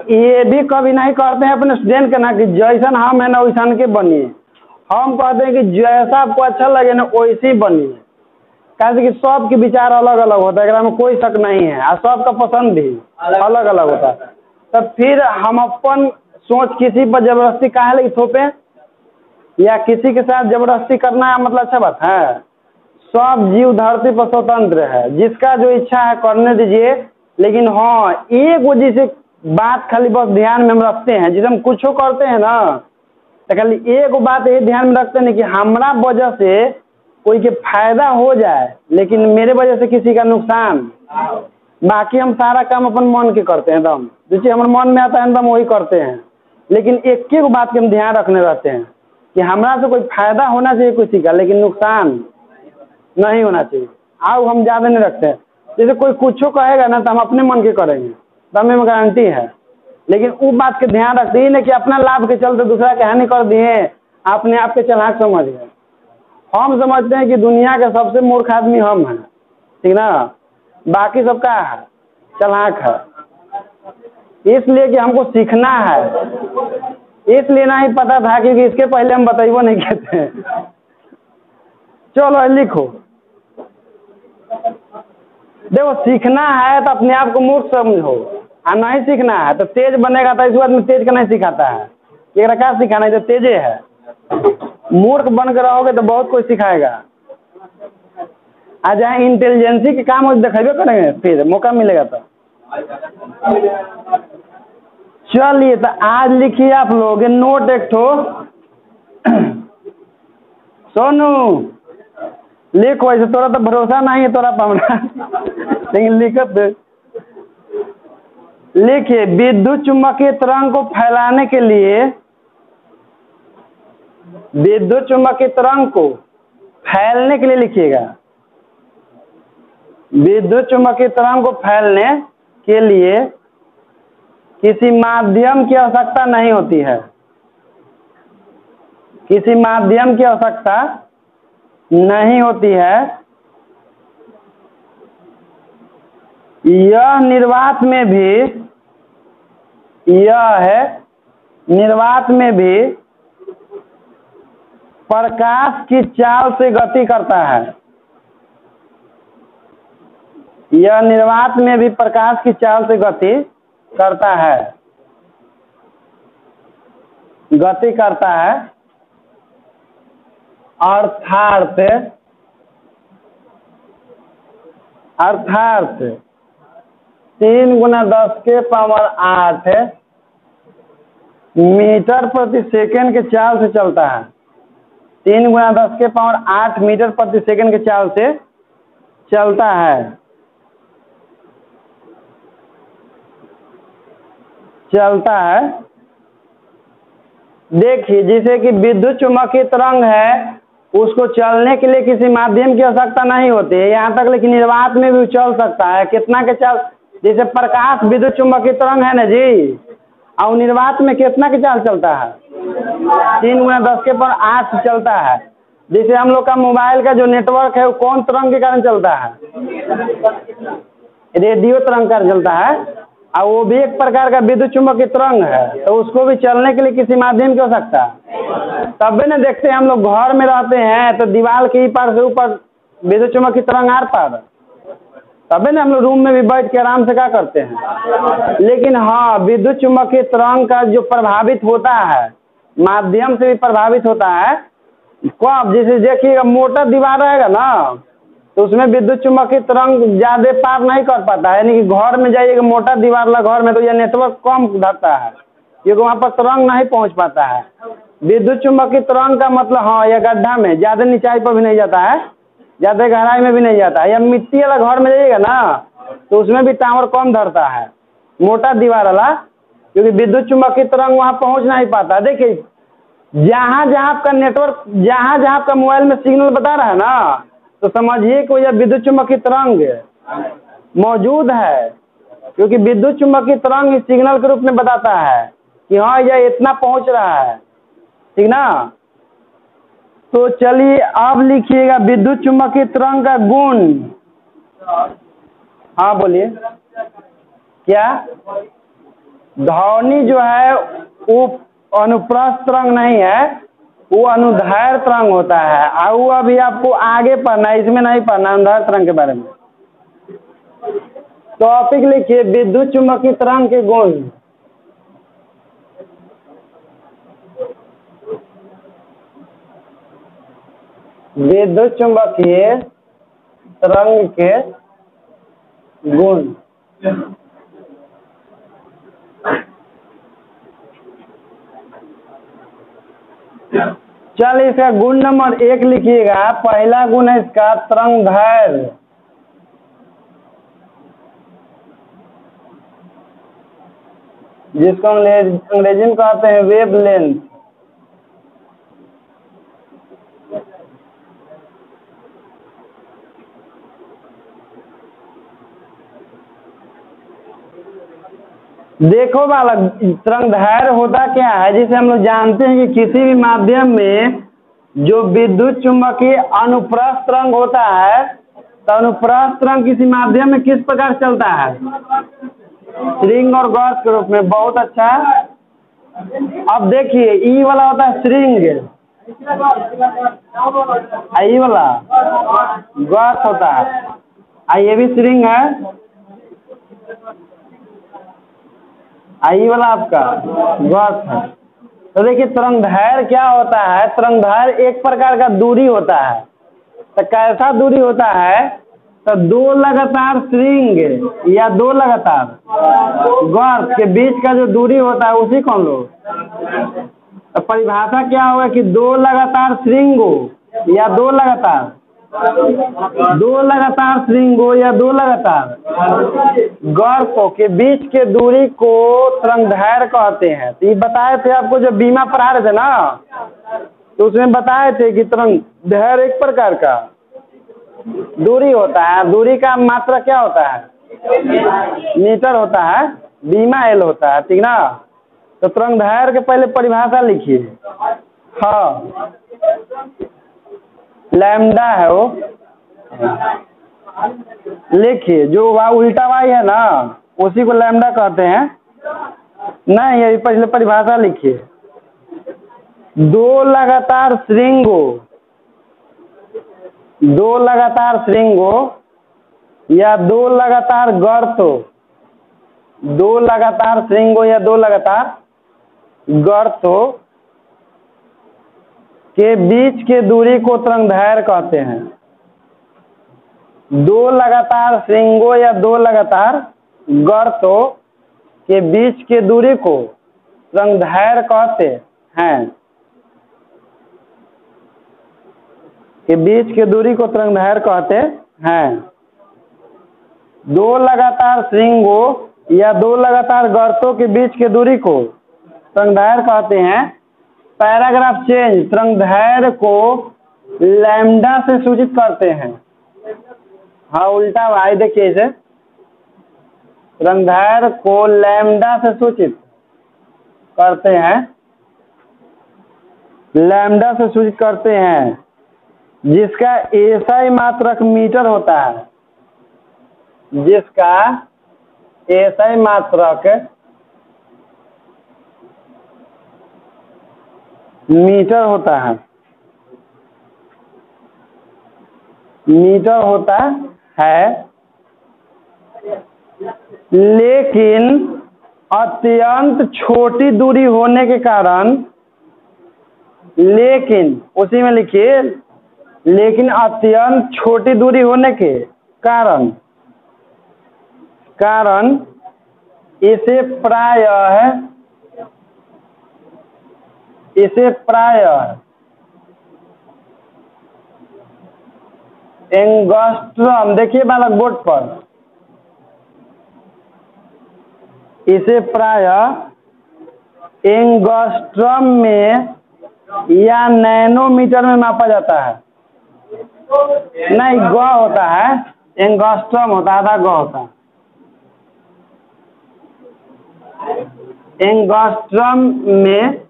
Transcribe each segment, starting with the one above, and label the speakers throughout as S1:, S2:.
S1: ये भी कभी नहीं करते हैं अपने स्टूडेंट के ना कि जैसन हम है ना वैसन के बनिए। हम कहते हैं कि जैसा आपको अच्छा लगे ना वैसे ही बनिए। कैसे कि सबके विचार अलग अलग होता है, में कोई शक नहीं है, और सबका पसंद भी अलग अलग होता है। तो फिर हम अपन सोच किसी पर जबरदस्ती काहे लगे थोपे, या किसी के साथ जबरदस्ती करना है मतलब अच्छा बात है। सब जीव धरती पर स्वतंत्र है, जिसका जो इच्छा है करने दीजिए। लेकिन हाँ, एक वजह से बात खाली बस ध्यान में हम रखते हैं, जिसे हम कुछ करते हैं ना तो खाली एक बात ये ध्यान में रखते हैं कि हमारा वजह से कोई के फायदा हो जाए, लेकिन मेरे वजह से किसी का नुकसान। बाकी हम सारा काम अपन मन के करते हैं, एकदम जो चीज हमारे मन में आता है एकदम वही करते हैं। लेकिन एक एक बात के हम ध्यान रखने रहते हैं कि हमारा से कोई फायदा होना चाहिए किसी का, लेकिन नुकसान नहीं होना चाहिए। आओ हम ज़्यादा नहीं रखते हैं। जैसे कोई कुछ कहेगा ना तो हम अपने मन के करेंगे, तो हमें गारंटी है। लेकिन वो बात के ध्यान रखते ही नहीं कि अपना लाभ के चलते दूसरा के हानि कर दिए, अपने आप के चालाक समझ गए। हम समझते हैं कि दुनिया के सबसे मूर्ख आदमी हम हैं, ठीक ना। बाकी सबका है चालाक है, इसलिए कि हमको सीखना है। इसलिए नहीं पता था क्योंकि इसके पहले हम बताइए नहीं कहते। चलो लिखो, देखो सीखना है तो अपने आप को मूर्ख समझो, और नहीं सीखना है तो तेज बनेगा। तो इस बात में तेज का नहीं सिखाता है, एक क्या सिखाना है जो तेजे है। मूर्ख बन कर रहोगे तो बहुत कुछ सिखाएगा। आज जहाँ इंटेलिजेंसी के काम दिखेबे करेंगे, फिर मौका मिलेगा तो। चलिए तो आज लिखिए आप लोग नोट एक ठो। सोनू लिखो, ऐसे तोरा तो भरोसा नहीं है तोरा पावना, लेकिन लिखत लिखिए विद्युत चुम्बकीय तरंग को फैलाने के लिए, विद्युत चुम्बकीय तरंग को फैलने के लिए लिखिएगा। विद्युत चुम्बकीय तरंग को फैलने के लिए किसी माध्यम की आवश्यकता नहीं होती है, किसी माध्यम की आवश्यकता नहीं होती है। यह निर्वात में भी, यह है निर्वात में भी प्रकाश की चाल से गति करता है। यह निर्वात में भी प्रकाश की चाल से गति करता है, गति करता है। अर्थात 3 × 10⁸ मीटर प्रति सेकंड के चाल से चलता है। 3 × 10⁸ मीटर प्रति सेकंड के चाल से चलता है, चलता है। देखिए जैसे कि विद्युत चुम्बकीय तरंग है, उसको चलने के लिए किसी माध्यम की आवश्यकता नहीं होती है यहाँ तक, लेकिन निर्वात में भी चल सकता है। कितना के चाल, जैसे प्रकाश विद्युत चुम्बकीय तरंग है ना जी, और निर्वात में कितना के चाल चलता है, 3 × 10⁸ से चलता है। जैसे हम लोग का मोबाइल का जो नेटवर्क है वो कौन तरंग के कारण चलता है, रेडियो तरंग कारण चलता है, और वो भी एक प्रकार का विद्युत चुम्बकीय तरंग है। तो उसको भी चलने के लिए किसी माध्यम की आवश्यकता है। तब भी ना देखते हैं हम लोग घर में रहते हैं तो दीवार के पार से ऊपर विद्युत चुम्बकीय तरंग आर पार, तब ना हम लोग रूम में भी बैठ के आराम से क्या करते हैं। लेकिन हाँ, विद्युत चुम्बकीय तरंग का जो प्रभावित होता है माध्यम से भी प्रभावित होता है। कब, जैसे देखिएगा मोटा दीवार रहेगा ना तो उसमें विद्युत चुम्बकीय तरंग ज्यादा पार नहीं कर पाता है। यानी कि घर में जाइएगा मोटा दीवार वाला घर में तो यह नेटवर्क कम धरता है, क्योंकि वहाँ पर तरंग नहीं पहुँच पाता है। विद्युत चुम्बकीय तरंग का मतलब हाँ, यह गड्ढा में ज़्यादा नीचाई पर भी नहीं जाता है, ज़्यादा गहराई में भी नहीं जाता है। या मिट्टी वाला घर में जाइएगा ना तो उसमें भी टावर कम धरता है, मोटा दीवार वाला, क्योंकि विद्युत चुम्बकीय तरंग वहाँ पहुँच नहीं पाता। देखिए जहाँ जहाँ आपका नेटवर्क, जहाँ जहाँ आपका मोबाइल में सिग्नल बता रहा है ना, तो समझिए कि यह विद्युत चुम्बकीय तरंग मौजूद है, क्योंकि विद्युत चुम्बकीय तरंग सिग्नल के रूप में बताता है कि हाँ यह इतना पहुँच रहा है, ठीक ना। तो चलिए अब लिखिएगा विद्युत चुम्बकीय तरंग का गुण। हाँ बोलिए क्या, ध्वनि जो है वो अनुप्रस्थ तरंग नहीं है, वो अनुदैर्घ्य तरंग होता है। और वो अभी आपको आगे पढ़ना है, इसमें नहीं पढ़ना अनुदैर्घ्य तरंग के बारे में। टॉपिक लिखिए विद्युत चुम्बकीय तरंग के गुण। विद्युत चुम्बकीय तरंग के गुण। चल इसका गुण नंबर 1 लिखिएगा। पहला गुण है इसका तरंगदैर्घ्य। जिसको अंग्रेजी में कहते हैं वेवलेंथ। देखो बालक, तरंगदैर्घ्य होता क्या है, जिसे हम लोग जानते हैं कि किसी भी माध्यम में जो विद्युत चुम्बकीय अनुप्रस्थ तरंग होता है, तो अनुप्रस्थ तरंग किसी माध्यम में किस प्रकार चलता है? स्ट्रिंग और गॉस के रूप में। बहुत अच्छा। अब देखिए ई वाला होता है स्ट्रिंग, ई वाला गॉस होता है। ये भी स्ट्रिंग है, आई वाला आपका गॉस है। तो देखिए तरंगदैर्घ्य क्या होता है? तरंगदैर्घ्य एक प्रकार का दूरी होता है। तो कैसा दूरी होता है? तो दो लगातार स्ट्रिंग या दो लगातार गॉस के बीच का जो दूरी होता है उसी को हम लोग, तो परिभाषा क्या होगा कि दो लगातार स्ट्रिंग या दो लगातार स्ट्रिंग या दो लगातार गॉस के बीच के दूरी को तरंगदैर्घ्य कहते हैं। तो ये बताए थे आपको जब बीमा पढ़ा रहे थे ना, तो उसमें बताए थे कि तरंगदैर्घ्य एक प्रकार का दूरी होता है। दूरी का मात्रा क्या होता है? मीटर होता है, बीमा एल होता है, ठीक ना। तो तरंगदैर्घ्य के पहले परिभाषा लिखिए। हाँ, लैम्डा है वो। लिखिए जो उल्टा वाई है ना, उसी को लैम्डा कहते हैं। नहीं, ये पहले परिभाषा लिखिए। दो लगातार स्ट्रिंगो या दो लगातार गर्तो, दो लगातार स्ट्रिंगो या दो लगातार गर्तो के बीच के दूरी को तरंगदैर्घ्य कहते हैं। दो लगातार स्ट्रिंगो या दो लगातार गर्तों के बीच के दूरी को तरंगदैर्घ्य कहते हैं। के बीच के दूरी को तरंगदैर्घ्य कहते हैं। दो लगातार स्ट्रिंगो या दो लगातार गर्तों के बीच के दूरी को तरंगदैर्घ्य कहते हैं। Paragraph change. तरंगदैर्घ्य को लैम्डा से सूचित करते हैं। हाँ उल्टा भाई, देखिए इसे। तरंगदैर्घ्य को लैम्डा से सूचित करते हैं, लैम्डा से सूचित करते हैं, जिसका एसआई मात्रक मीटर होता है। जिसका एसआई मात्रक मीटर होता है, मीटर होता है। लेकिन अत्यंत छोटी दूरी होने के कारण, लेकिन उसी में लिखिए, लेकिन अत्यंत छोटी दूरी होने के कारण इसे प्रायः एंगस्ट्रम, देखिए बालक बोर्ड पर, इसे प्रायः एंगस्ट्रम में या नैनोमीटर में मापा जाता है। नहीं, ग होता है, एंगस्ट्रम होता है, आधा ग होता है। एंगस्ट्रम में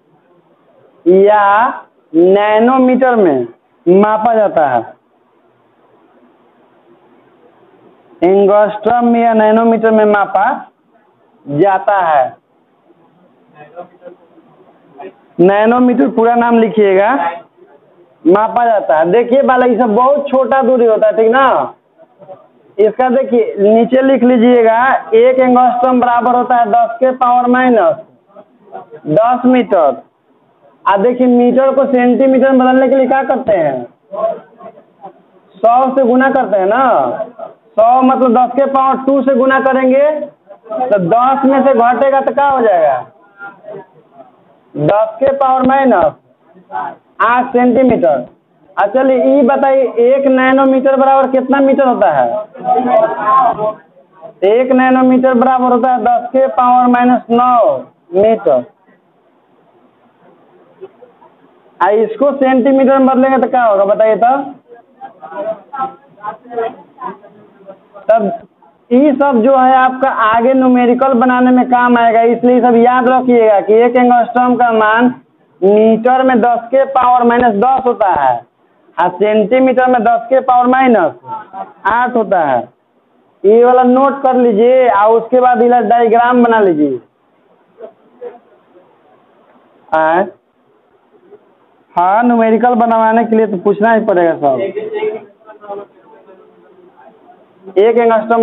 S1: या नैनोमीटर में मापा जाता है। एंगस्ट्रम में या नैनोमीटर में मापा जाता है। नैनोमीटर पूरा नाम लिखिएगा, मापा जाता है। देखिए बालक ये सब बहुत छोटा दूरी होता है, ठीक ना। इसका देखिए नीचे लिख लीजिएगा, 1 एंगस्ट्रॉम बराबर होता है 10 के पावर माइनस 10 मीटर। अब देखिए मीटर को सेंटीमीटर में बदलने के लिए क्या करते हैं, 100 से गुना करते हैं ना। 100 मतलब 10 के पावर 2 से गुना करेंगे तो 10 में से घटेगा तो क्या हो जाएगा, 10 के पावर माइनस 8 सेंटीमीटर। अच्छा चलिए ये बताइए 1 नैनोमीटर बराबर कितना मीटर होता है। 1 नैनोमीटर बराबर होता है 10 के पावर माइनस 9 मीटर। इसको सेंटीमीटर में बदलेंगे तो क्या होगा बताइए तब ये सब जो है आपका आगे न्यूमेरिकल बनाने में काम आएगा, इसलिए सब याद रखिएगा कि 1 एंगस्ट्रॉम का मान मीटर में 10 के पावर माइनस 10 होता है और सेंटीमीटर में 10 के पावर माइनस 8 होता है। ये वाला नोट कर लीजिए और उसके बाद इधर डायग्राम बना लीजिए। हाँ न्यूमेरिकल बनवाने के लिए तो पूछना ही पड़ेगा सब। 1 एंगस्ट्रॉम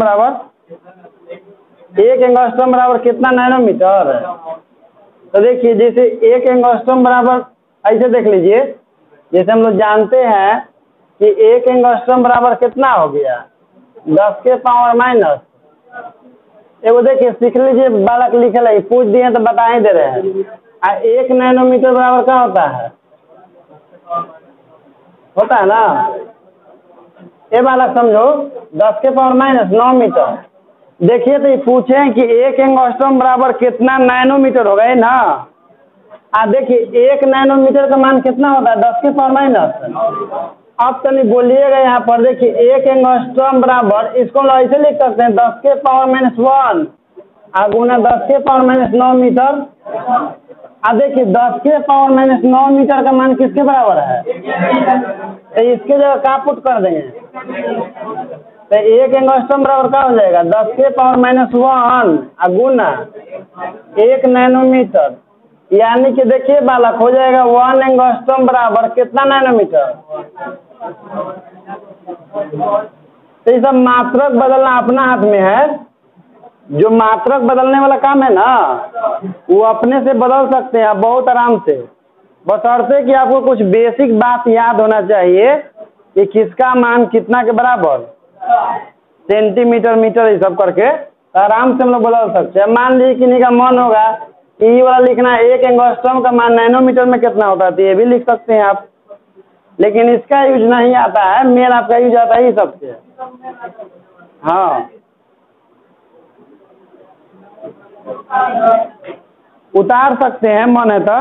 S1: बराबर कितना नैनोमीटर। तो देखिए जैसे 1 एंगस्ट्रॉम बराबर ऐसे देख लीजिए, जैसे हम लोग जानते हैं कि 1 एंगस्ट्रॉम बराबर कितना हो गया 10 के पावर माइनस, एगो देखिए सीख लीजिए बालक लिखे लगे पूछ दिए तो बता ही दे रहे हैं। 1 नैनोमीटर बराबर क्या होता है ना, ये बालक समझो 10 के पावर माइनस 9 मीटर। देखिए तो ये पूछे कि 1 एंगस्ट्रॉम बराबर कितना नैनोमीटर होगा ये ना। देखिए 1 नैनोमीटर का मान कितना होता है 10 के पावर माइनस। अब तनी बोलिएगा यहाँ पर, देखिए 1 एंगस्ट्रॉम बराबर इसको हम ऐसे लिख सकते हैं 10 के पावर माइनस 1 गुना 10 के पावर माइनस 9 मीटर। देखिए 10 के पावर माइनस 9 मीटर का मान किसके बराबर है, तो इसके जगह क्या पुट कर देंगे, तो 1 एंगस्ट्रॉम बराबर क्या हो जाएगा 10 के पावर माइनस 1 गुना 1 नैनोमीटर, यानी कि देखिए बालक हो जाएगा 1 एंगस्ट्रॉम बराबर कितना नैनोमीटर। तो ये सब मात्रक बदलना अपना हाथ में है, जो मात्रक बदलने वाला काम है ना वो अपने से बदल सकते हैं आप बहुत आराम से, बशर्ते कि आपको कुछ बेसिक बात याद होना चाहिए कि किसका मान कितना के बराबर, सेंटीमीटर मीटर ये सब करके तो आराम से हम लोग बदल सकते हैं। मान लीजिए किन्हीं का मन होगा कि ये वाला लिखना 1 एंगस्ट्रॉम का मान नैनोमीटर में कितना होता है तो ये भी लिख सकते हैं आप, लेकिन इसका यूज नहीं आता है, मेन आपका यूज आता है ये सबसे। हाँ उतार सकते हैं मन है तो।